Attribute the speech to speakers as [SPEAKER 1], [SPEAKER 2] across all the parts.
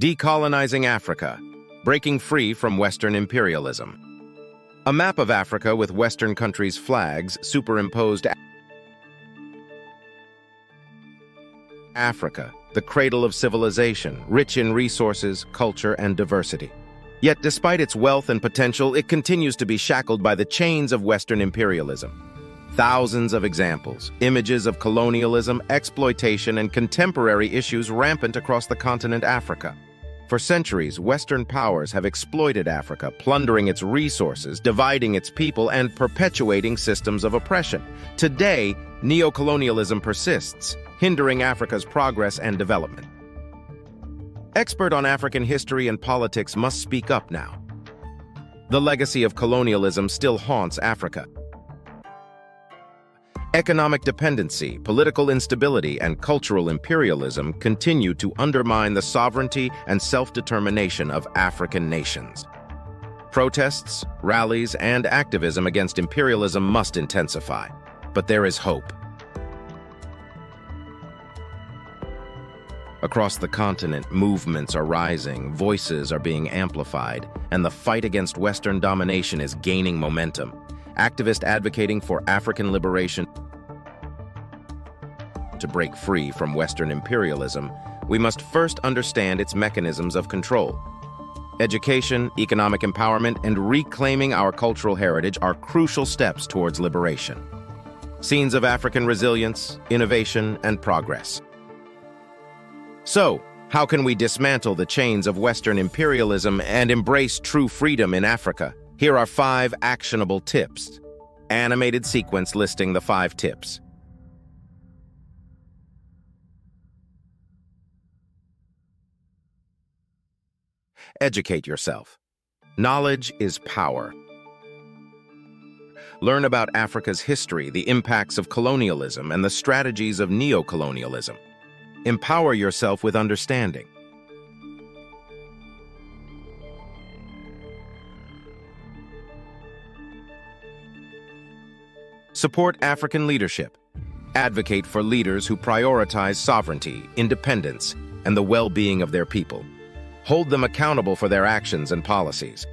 [SPEAKER 1] Decolonizing Africa, breaking free from Western imperialism. A map of Africa with Western countries' flags superimposed. Africa, the cradle of civilization, rich in resources, culture, and diversity. Yet despite its wealth and potential, it continues to be shackled by the chains of Western imperialism. Thousands of examples, images of colonialism, exploitation, and contemporary issues rampant across the continent Africa. For centuries, Western powers have exploited Africa, plundering its resources, dividing its people, and perpetuating systems of oppression. Today, neocolonialism persists, hindering Africa's progress and development. Experts on African history and politics must speak up now. The legacy of colonialism still haunts Africa. Economic dependency, political instability, and cultural imperialism continue to undermine the sovereignty and self-determination of African nations. Protests, rallies, and activism against imperialism must intensify, but there is hope. Across the continent, movements are rising, voices are being amplified, and the fight against Western domination is gaining momentum. Activists advocating for African liberation. To break free from Western imperialism, we must first understand its mechanisms of control. Education, economic empowerment, and reclaiming our cultural heritage are crucial steps towards liberation. Scenes of African resilience, innovation, and progress. So, how can we dismantle the chains of Western imperialism and embrace true freedom in Africa? Here are 5 actionable tips. Animated sequence listing the 5 tips. Educate yourself. Knowledge is power. Learn about Africa's history, the impacts of colonialism, and the strategies of neocolonialism. Empower yourself with understanding. Support African leadership. Advocate for leaders who prioritize sovereignty, independence, and the well-being of their people. Hold them accountable for their actions and policies.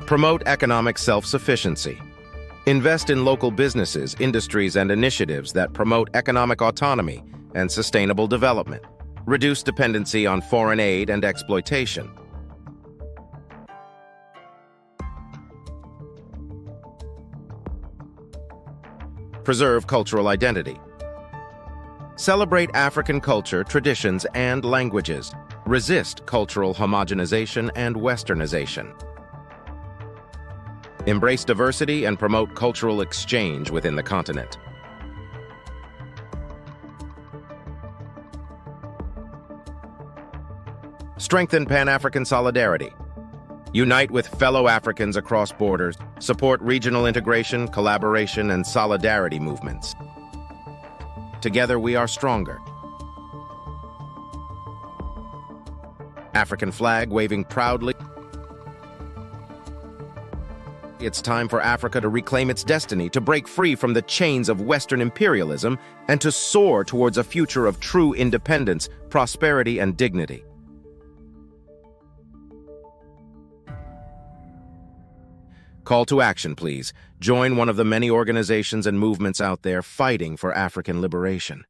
[SPEAKER 1] Promote economic self-sufficiency. Invest in local businesses, industries, and initiatives that promote economic autonomy and sustainable development. Reduce dependency on foreign aid and exploitation. Preserve cultural identity. Celebrate African culture, traditions, and languages. Resist cultural homogenization and westernization. Embrace diversity and promote cultural exchange within the continent. Strengthen Pan-African solidarity. Unite with fellow Africans across borders. Support regional integration, collaboration, and solidarity movements. Together we are stronger. African flag waving proudly. It's time for Africa to reclaim its destiny, to break free from the chains of Western imperialism, and to soar towards a future of true independence, prosperity, and dignity. Call to action, please. Join one of the many organizations and movements out there fighting for African liberation.